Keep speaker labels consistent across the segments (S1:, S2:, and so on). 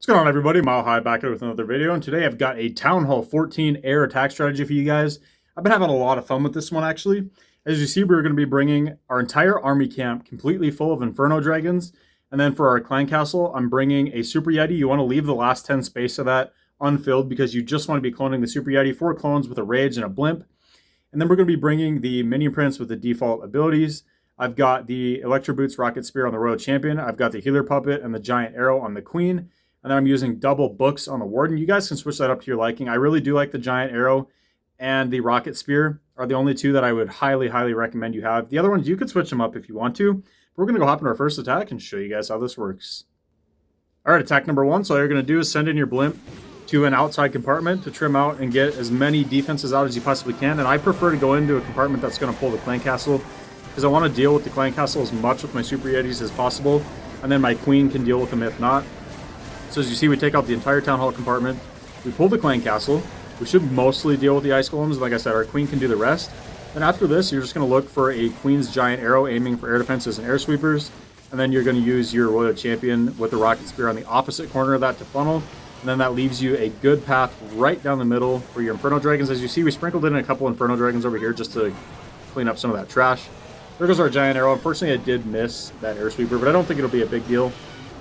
S1: What's going on, everybody? Mile High back here with another video, and today I've got a Town Hall 14 air attack strategy for you guys. I've been having a lot of fun with this one, actually. As you see, we're going to be bringing our entire army camp completely full of Inferno Dragons, and then for our clan castle, I'm bringing a Super Yeti. You want to leave the last 10 space of that unfilled because you just want to be cloning the Super Yeti, 4 clones with a Rage and a Blimp. And then we're going to be bringing the Minion Prince with the default abilities. I've got the Electro Boots Rocket Spear on the Royal Champion. I've got the Healer Puppet and the Giant Arrow on the Queen. And then I'm using double books on the Warden. You guys can switch that up to your liking. I really do like the Giant Arrow and the Rocket Spear are the only two that I would highly, highly recommend you have. The other ones, you could switch them up if you want to. But we're going to go hop into our first attack and show you guys how this works. All right, attack number 1. So all you're going to do is send in your Blimp to an outside compartment to trim out and get as many defenses out as you possibly can. And I prefer to go into a compartment that's going to pull the clan castle because I want to deal with the clan castle as much with my Super Yetis as possible. And then my Queen can deal with them if not. So as you see, we take out the entire Town Hall compartment. We pull the clan castle. We should mostly deal with the ice golems. Like I said, our Queen can do the rest. And after this, you're just going to look for a Queen's Giant Arrow aiming for air defenses and air sweepers. And then you're going to use your Royal Champion with the Rocket Spear on the opposite corner of that to funnel. And then that leaves you a good path right down the middle for your Inferno Dragons. As you see, we sprinkled in a couple Inferno Dragons over here just to clean up some of that trash. There goes our Giant Arrow. Unfortunately, I did miss that air sweeper, but I don't think it'll be a big deal.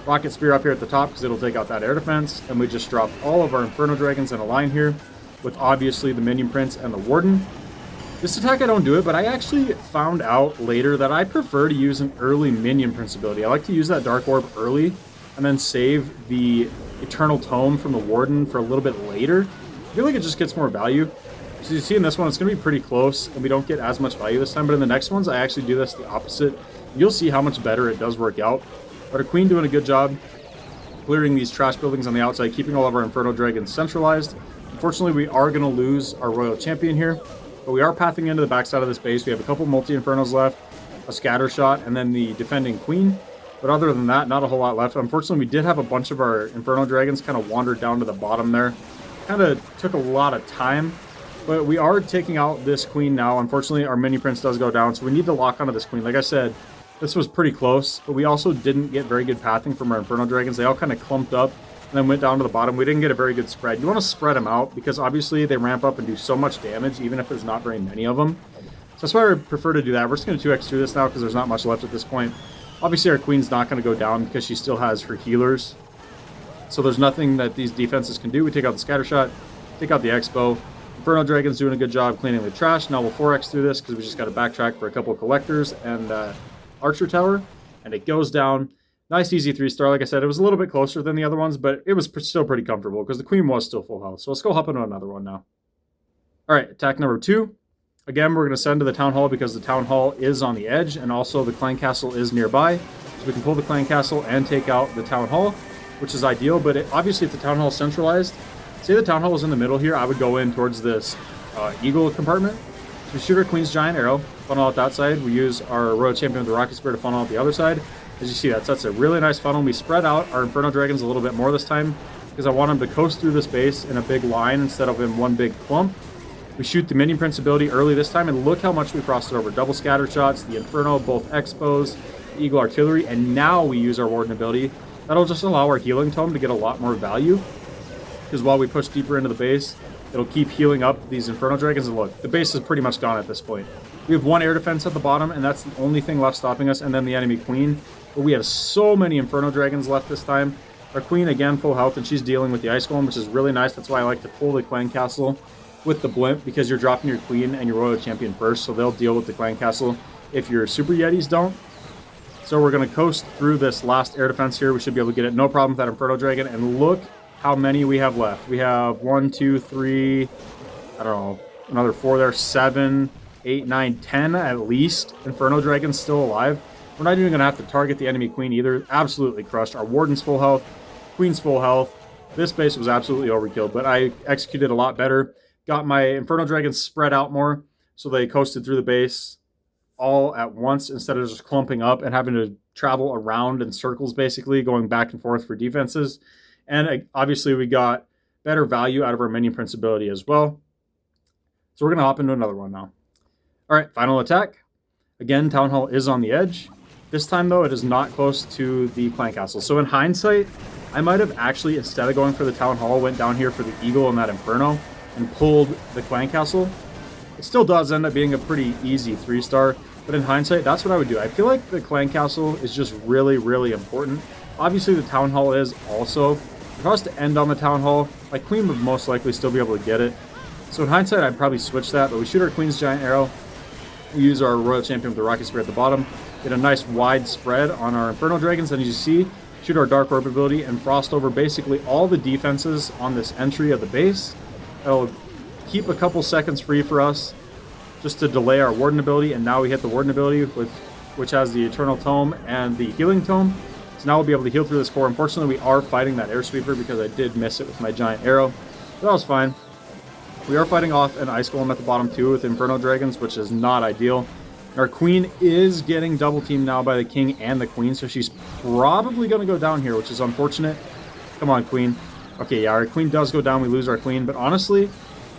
S1: Rocket Spear up here at the top because it'll take out that air defense. And we just dropped all of our Inferno Dragons in a line here with obviously the Minion Prince and the Warden. This attack, I don't do it, but I actually found out later that I prefer to use an early Minion Prince ability. I like to use that Dark Orb early and then save the Eternal Tome from the Warden for a little bit later. I feel like it just gets more value. So you see in this one, it's going to be pretty close, and we don't get as much value this time. But in the next ones, I actually do this the opposite. You'll see how much better it does work out. But our Queen doing a good job clearing these trash buildings on the outside, keeping all of our Inferno Dragons centralized. Unfortunately, we are going to lose our Royal Champion here, but we are pathing into the backside of this base. We have a couple multi-Infernos left, a Scatter Shot, and then the defending Queen. But other than that, not a whole lot left. Unfortunately, we did have a bunch of our Inferno Dragons kind of wandered down to the bottom there. Kind of took a lot of time, but we are taking out this Queen now. Unfortunately, our Mini Prince does go down, so we need to lock onto this Queen. Like I said, this was pretty close, but we also didn't get very good pathing from our Inferno Dragons. They all kind of clumped up and then went down to the bottom. We didn't get a very good spread. You want to spread them out because obviously they ramp up and do so much damage, even if there's not very many of them. So that's why I prefer to do that. We're just going to 2x through this now because there's not much left at this point. Obviously, our Queen's not going to go down because she still has her healers. So there's nothing that these defenses can do. We take out the Scatter Shot, take out the Expo. Inferno Dragon's doing a good job cleaning the trash. Now we'll 4x through this because we just got to backtrack for a couple of collectors and Archer Tower, and it goes down. Nice easy 3-star. Like I said, it was a little bit closer than the other ones, but it was still pretty comfortable because the Queen was still full health. So let's go hop into another one now. All right, attack number 2. Again, we're going to send to the Town Hall because the Town Hall is on the edge, and also the Clan Castle is nearby. So we can pull the Clan Castle and take out the Town Hall, which is ideal. But obviously, if the Town Hall is centralized, say the Town Hall was in the middle here, I would go in towards this Eagle compartment. We shoot our Queen's Giant Arrow, funnel out that side. We use our Royal Champion with the Rocket Spear to funnel out the other side. As you see, that's a really nice funnel. We spread out our Inferno Dragons a little bit more this time because I want them to coast through this base in a big line instead of in one big clump. We shoot the Minion Prince ability early this time, and look how much we frosted over. Double Scatter Shots, the Inferno, both Expos, the Eagle Artillery, and now we use our Warden ability. That'll just allow our Healing Tome to get a lot more value because while we push deeper into the base, it'll keep healing up these Inferno Dragons. And look, the base is pretty much gone at this point. We have one air defense at the bottom, and that's the only thing left stopping us, and then the enemy Queen. But we have so many Inferno Dragons left this time. Our Queen, again, full health, and she's dealing with the Ice Golem, which is really nice. That's why I like to pull the Clan Castle with the Blimp, because you're dropping your Queen and your Royal Champion first, so they'll deal with the Clan Castle if your Super Yetis don't. So we're going to coast through this last air defense here. We should be able to get it no problem with that Inferno Dragon, and look how many we have left. We have 1, 2, 3, I don't know, another 4 there, 7, 8, 9, 10 at least Inferno Dragons still alive. We're not even going to have to target the enemy Queen either. Absolutely crushed. Our Warden's full health, Queen's full health. This base was absolutely overkill, but I executed a lot better. Got my Inferno Dragons spread out more, so they coasted through the base all at once instead of just clumping up and having to travel around in circles, basically, going back and forth for defenses. And obviously, we got better value out of our Minion Prince ability as well. So we're going to hop into another one now. All right, final attack. Again, Town Hall is on the edge. This time, though, it is not close to the Clan Castle. So in hindsight, I might have actually, instead of going for the Town Hall, went down here for the Eagle and that Inferno and pulled the Clan Castle. It still does end up being a pretty easy 3-star, but in hindsight, that's what I would do. I feel like the Clan Castle is just really, really important. Obviously, the Town Hall is also. If I was to end on the Town Hall, my Queen would most likely still be able to get it. So in hindsight, I'd probably switch that, but we shoot our Queen's Giant Arrow. We use our Royal Champion with the Rocket Spear at the bottom. Get a nice wide spread on our Inferno Dragons, and as you see, shoot our Dark Orb ability and frost over basically all the defenses on this entry of the base. That'll keep a couple seconds free for us just to delay our Warden ability, and now we hit the Warden ability, which has the Eternal Tome and the Healing Tome. So now we'll be able to heal through this core. Unfortunately, we are fighting that Air Sweeper because I did miss it with my Giant Arrow. But that was fine. We are fighting off an Ice Golem at the bottom too with Inferno Dragons, which is not ideal. Our Queen is getting double teamed now by the King and the Queen, so she's probably going to go down here, which is unfortunate. Come on, Queen. Okay, yeah, our Queen does go down. We lose our Queen, but honestly,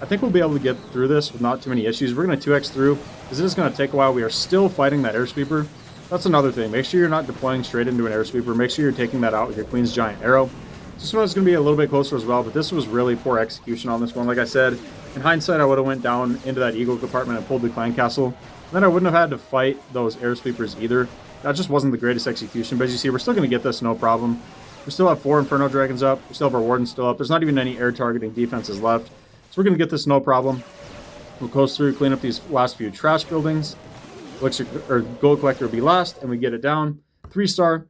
S1: I think we'll be able to get through this with not too many issues. We're going to 2x through, because it is going to take a while. We are still fighting that Air Sweeper. That's another thing. Make sure you're not deploying straight into an Air Sweeper. Make sure you're taking that out with your Queen's Giant Arrow. This one is going to be a little bit closer as well, but this was really poor execution on this one. Like I said, in hindsight, I would have went down into that Eagle compartment and pulled the Clan Castle. Then I wouldn't have had to fight those Air Sweepers either. That just wasn't the greatest execution, but as you see, we're still going to get this no problem. We still have 4 Inferno Dragons up. We still have our Warden still up. There's not even any air targeting defenses left. So we're going to get this no problem. We'll coast through, clean up these last few trash buildings. Gold Collector will be last, and we get it down. 3-star.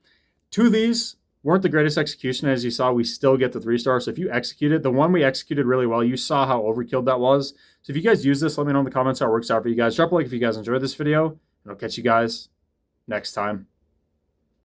S1: 2 of these weren't the greatest execution. As you saw, we still get the 3-star. So if you executed, the one we executed really well, you saw how overkilled that was. So if you guys use this, let me know in the comments how it works out for you guys. Drop a like if you guys enjoyed this video, and I'll catch you guys next time.